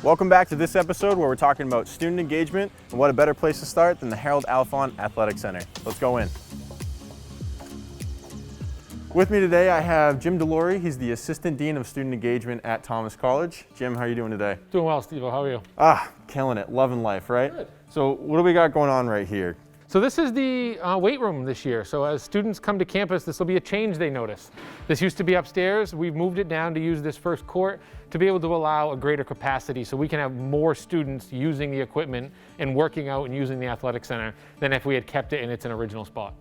Welcome back to this episode where we're talking about student engagement, and what a better place to start than the Harold Alphon Athletic Center. Let's go in. With me today I have Jim Delorie. He's the Assistant Dean of Student Engagement at Thomas College. Jim, how are you doing today? Doing well, Steve. How are you? Killing it. Loving life, right? Good. So what do we got going on right here? So this is the weight room this year. So as students come to campus, this will be a change they notice. This used to be upstairs. We've moved it down to use this first court to be able to allow a greater capacity so we can have more students using the equipment and working out and using the athletic center than if we had kept it in its original spot.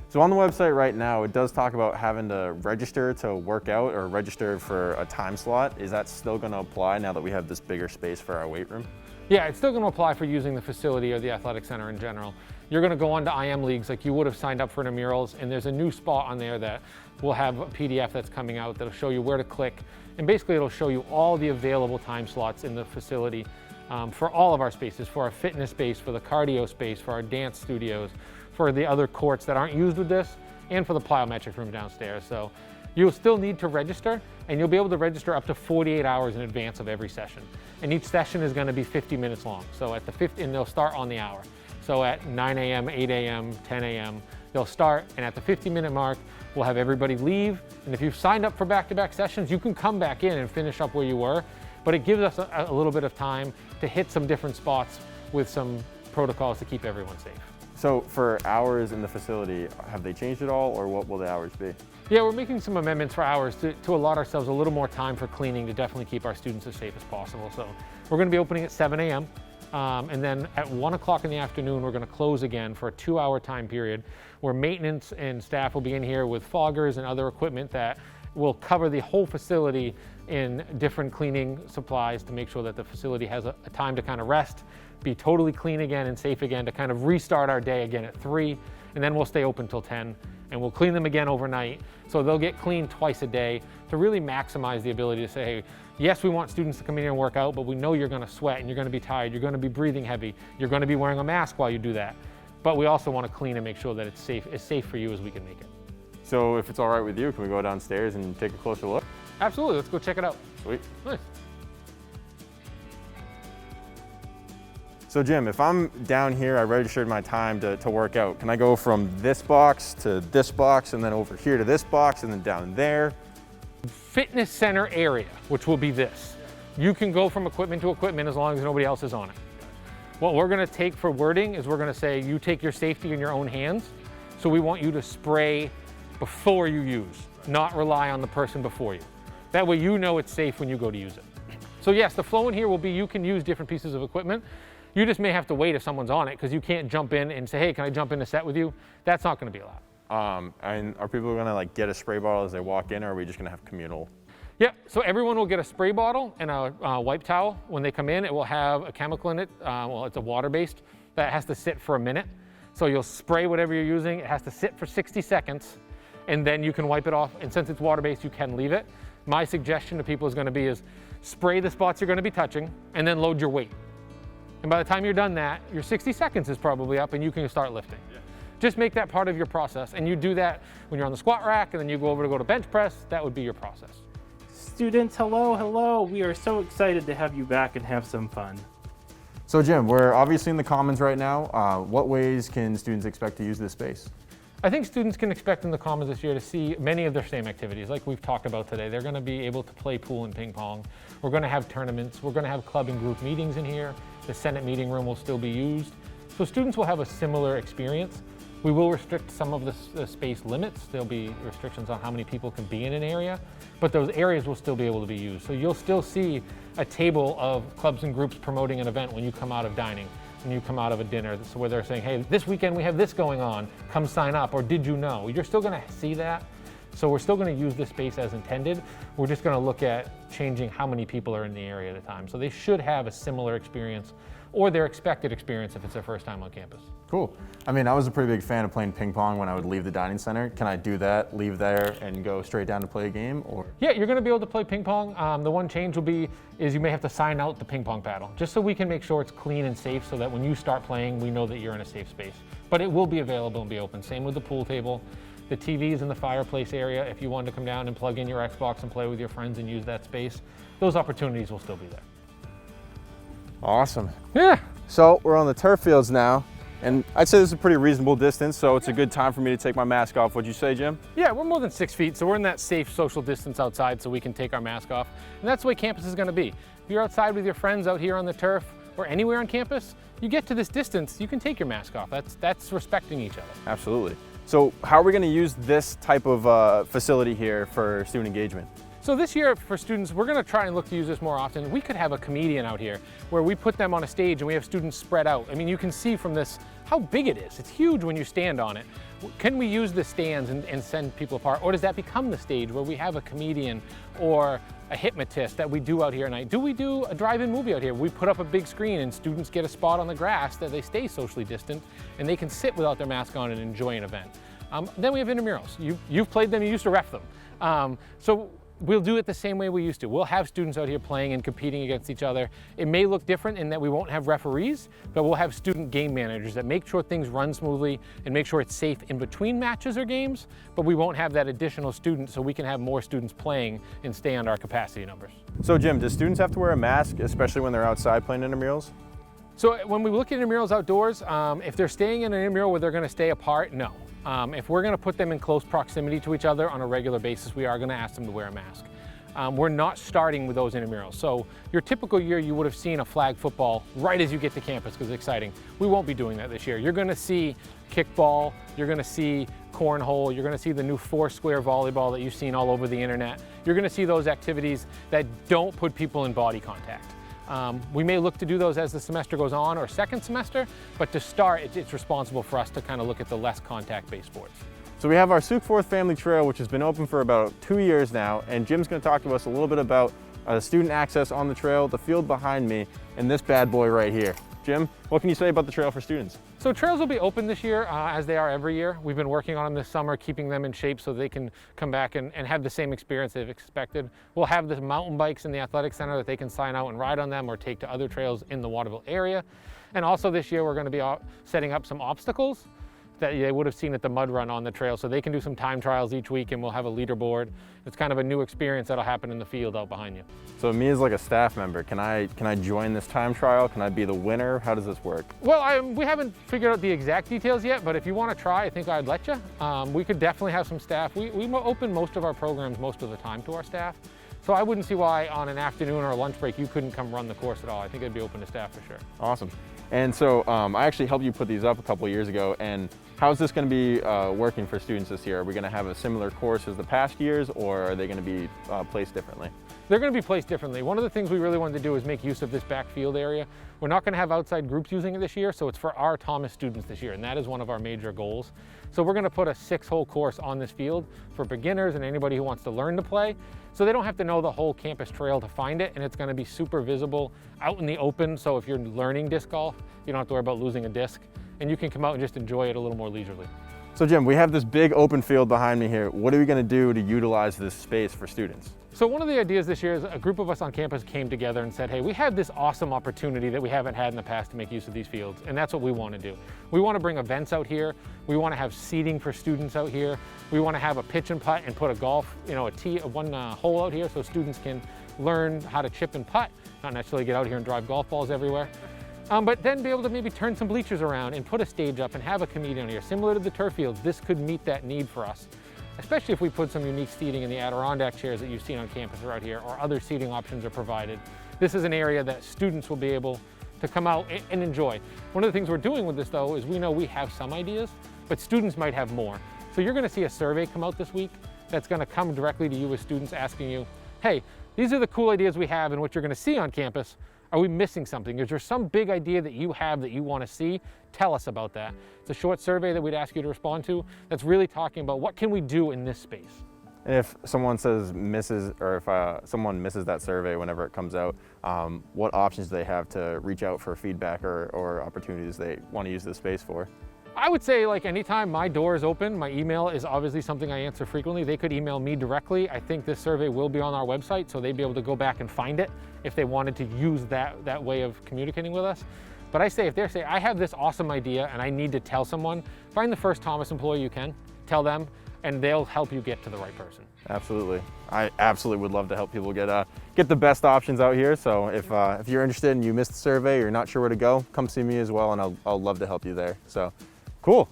So on the website right now, it does talk about having to register to work out or register for a time slot. Is that still going to apply now that we have this bigger space for our weight room? Yeah, it's still going to apply for using the facility or the athletic center in general. You're going to go on to IM Leagues like you would have signed up for intramurals, and there's a new spot on there that will have a PDF that's coming out that'll show you where to click, and basically it'll show you all the available time slots in the facility for all of our spaces, for our fitness space, for the cardio space, for our dance studios, for the other courts that aren't used with this, and for the plyometric room downstairs. So you'll still need to register, and you'll be able to register up to 48 hours in advance of every session. And each session is going to be 50 minutes long. So at the 50, and they'll start on the hour. So at 9 a.m., 8 a.m., 10 a.m., they'll start, and at the 50-minute mark, we'll have everybody leave. And if you've signed up for back-to-back sessions, you can come back in and finish up where you were. But it gives us a little bit of time to hit some different spots with some protocols to keep everyone safe. So for hours in the facility, have they changed at all, or what will the hours be? Yeah, we're making some amendments for hours to allot ourselves a little more time for cleaning to definitely keep our students as safe as possible. So we're going to be opening at 7 a.m. And then at 1 o'clock in the afternoon, we're going to close again for a 2-hour time period where maintenance and staff will be in here with foggers and other equipment that will cover the whole facility in different cleaning supplies to make sure that the facility has a time to kind of rest, be totally clean again and safe again, to kind of restart our day again at 3, and then we'll stay open till 10, and we'll clean them again overnight. So they'll get cleaned twice a day to really maximize the ability to say, hey, yes, we want students to come in here and work out, but we know you're going to sweat and you're going to be tired, you're going to be breathing heavy, you're going to be wearing a mask while you do that. But we also want to clean and make sure that it's as safe for you as we can make it. So if it's all right with you, can we go downstairs and take a closer look? Absolutely, let's go check it out. Sweet. Nice. So Jim, if I'm down here, I registered my time to work out. Can I go from this box to this box, and then over here to this box, and then down there? Fitness center area, which will be this. You can go from equipment to equipment as long as nobody else is on it. What we're going to take for wording is we're going to say you take your safety in your own hands. So we want you to spray before you use, not rely on the person before you. That way you know it's safe when you go to use it. So yes, the flow in here will be you can use different pieces of equipment. You just may have to wait if someone's on it, because you can't jump in and say, hey, can I jump in a set with you? That's not going to be allowed. And are people going to get a spray bottle as they walk in, or are we just going to have communal? Yeah, so everyone will get a spray bottle and a wipe towel. When they come in, it will have a chemical in it. Well, it's a water-based that has to sit for a minute. So you'll spray whatever you're using. It has to sit for 60 seconds, and then you can wipe it off. And since it's water-based, you can leave it. My suggestion to people is going to be spray the spots you're going to be touching, and then load your weight. And by the time you're done that, your 60 seconds is probably up and you can start lifting. Yeah. Just make that part of your process. And you do that when you're on the squat rack, and then you go to bench press. That would be your process. Students, hello. We are so excited to have you back and have some fun. So Jim, we're obviously in the Commons right now. What ways can students expect to use this space? I think students can expect in the Commons this year to see many of their same activities like we've talked about today. They're going to be able to play pool and ping pong. We're going to have tournaments. We're going to have club and group meetings in here. The Senate meeting room will still be used. So students will have a similar experience. We will restrict some of the space limits. There'll be restrictions on how many people can be in an area, but those areas will still be able to be used. So you'll still see a table of clubs and groups promoting an event when you come out of dining, when you come out of a dinner, so where they're saying, hey, this weekend we have this going on, come sign up, or did you know? You're still going to see that. So we're still going to use this space as intended. We're just going to look at changing how many people are in the area at a time. So they should have a similar experience, or their expected experience if it's their first time on campus. Cool. I mean, I was a pretty big fan of playing ping pong when I would leave the dining center. Can I do that, leave there, and go straight down to play a game? Or yeah, you're going to be able to play ping pong. The one change will be you may have to sign out the ping pong paddle, just so we can make sure it's clean and safe, so that when you start playing, we know that you're in a safe space. But it will be available and be open. Same with the pool table. The TVs in the fireplace area, if you wanted to come down and plug in your Xbox and play with your friends and use that space, those opportunities will still be there. Awesome. Yeah. So we're on the turf fields now, and I'd say this is a pretty reasonable distance, so it's a good time for me to take my mask off. What'd you say, Jim? Yeah, we're more than 6 feet, so we're in that safe social distance outside so we can take our mask off. And that's the way campus is gonna be. If you're outside with your friends out here on the turf or anywhere on campus, you get to this distance, you can take your mask off. That's respecting each other. Absolutely. So how are we gonna use this type of facility here for student engagement? So this year for students, we're gonna try and look to use this more often. We could have a comedian out here where we put them on a stage and we have students spread out. I mean, you can see from this how big it is. It's huge when you stand on it. Can we use the stands and send people apart? Or does that become the stage where we have a comedian or a hypnotist that we do out here at night? Do we do a drive-in movie out here? We put up a big screen and students get a spot on the grass that they stay socially distant and they can sit without their mask on and enjoy an event. Then we have intramurals. You've played them, you used to ref them. So we'll do it the same way we used to. We'll have students out here playing and competing against each other. It may look different in that we won't have referees, but we'll have student game managers that make sure things run smoothly and make sure it's safe in between matches or games, but we won't have that additional student so we can have more students playing and stay under our capacity numbers. So Jim, do students have to wear a mask, especially when they're outside playing intramurals? So when we look at intramurals outdoors, if they're staying in an intramural where they're gonna stay apart, no. If we're gonna put them in close proximity to each other on a regular basis, we are gonna ask them to wear a mask. We're not starting with those intramurals. So your typical year, you would have seen a flag football right as you get to campus because it's exciting. We won't be doing that this year. You're gonna see kickball, you're gonna see cornhole, you're gonna see the new 4-square volleyball that you've seen all over the internet. You're gonna see those activities that don't put people in body contact. We may look to do those as the semester goes on or second semester, but to start, it's responsible for us to kind of look at the less contact-based sports. So we have our Sioux Forth Family Trail, which has been open for about 2 years now, and Jim's gonna talk to us a little bit about student access on the trail, the field behind me, and this bad boy right here. Jim, what can you say about the trail for students? So trails will be open this year as they are every year. We've been working on them this summer, keeping them in shape so they can come back and have the same experience they've expected. We'll have the mountain bikes in the athletic center that they can sign out and ride on them or take to other trails in the Waterville area. And also this year we're going to be setting up some obstacles that they would have seen at the mud run on the trail, so they can do some time trials each week and we'll have a leaderboard. It's kind of a new experience that'll happen in the field out behind you. So me as like a staff member, can I join this time trial? Can I be the winner? How does this work? Well, we haven't figured out the exact details yet, but if you want to try, I think I'd let you. We could definitely have some staff. We open most of our programs most of the time to our staff, so I wouldn't see why on an afternoon or a lunch break you couldn't come run the course at all. I think it'd be open to staff for sure. Awesome. And so I actually helped you put these up a couple of years ago, and how's this going to be working for students this year? Are we going to have a similar course as the past years, or are they going to be placed differently? They're going to be placed differently. One of the things we really wanted to do is make use of this backfield area. We're not going to have outside groups using it this year, so it's for our Thomas students this year, and that is one of our major goals. So we're going to put a 6-hole course on this field for beginners and anybody who wants to learn to play, so they don't have to know the whole campus trail to find it, and it's going to be super visible out in the open, so if you're learning disc golf, you don't have to worry about losing a disc, and you can come out and just enjoy it a little more leisurely. So Jim, we have this big open field behind me here. What are we going to do to utilize this space for students? So one of the ideas this year is a group of us on campus came together and said, hey, we have this awesome opportunity that we haven't had in the past to make use of these fields, and that's what we want to do. We want to bring events out here. We want to have seating for students out here. We want to have a pitch and putt and put a golf, one hole out here so students can learn how to chip and putt, not necessarily get out here and drive golf balls everywhere. But then be able to maybe turn some bleachers around and put a stage up and have a comedian here. Similar to the turf fields, this could meet that need for us, especially if we put some unique seating in the Adirondack chairs that you've seen on campus or out here, or other seating options are provided. This is an area that students will be able to come out and enjoy. One of the things we're doing with this though is we know we have some ideas, but students might have more. So you're gonna see a survey come out this week that's gonna come directly to you as students asking you, hey, these are the cool ideas we have and what you're gonna see on campus. Are we missing something? Is there some big idea that you have that you want to see? Tell us about that. It's a short survey that we'd ask you to respond to that's really talking about what can we do in this space. And if someone someone misses that survey whenever it comes out, what options do they have to reach out for feedback or opportunities they want to use this space for? I would say like anytime my door is open, my email is obviously something I answer frequently. They could email me directly. I think this survey will be on our website, so they'd be able to go back and find it if they wanted to use that way of communicating with us. But I say, if they say, I have this awesome idea and I need to tell someone, find the first Thomas employee you can, tell them, and they'll help you get to the right person. Absolutely. I absolutely would love to help people get the best options out here. So if you're interested and you missed the survey or you're not sure where to go, come see me as well, and I'll love to help you there. So cool.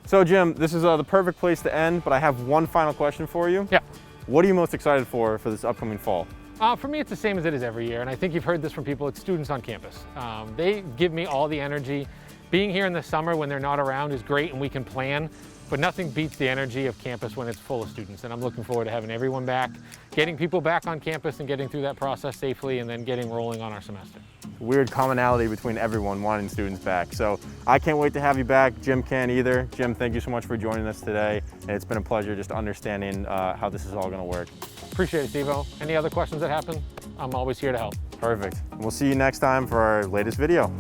So Jim, this is the perfect place to end, but I have one final question for you. Yeah. What are you most excited for this upcoming fall? For me, it's the same as it is every year, and I think you've heard this from people. It's students on campus. They give me all the energy. Being here in the summer when they're not around is great and we can plan, but nothing beats the energy of campus when it's full of students. And I'm looking forward to having everyone back, getting people back on campus and getting through that process safely, and then getting rolling on our semester. Weird commonality between everyone wanting students back. So I can't wait to have you back. Jim can't either. Jim, thank you so much for joining us today. And it's been a pleasure just understanding how this is all going to work. Appreciate it, Steve-O. Any other questions that happen? I'm always here to help. Perfect. We'll see you next time for our latest video.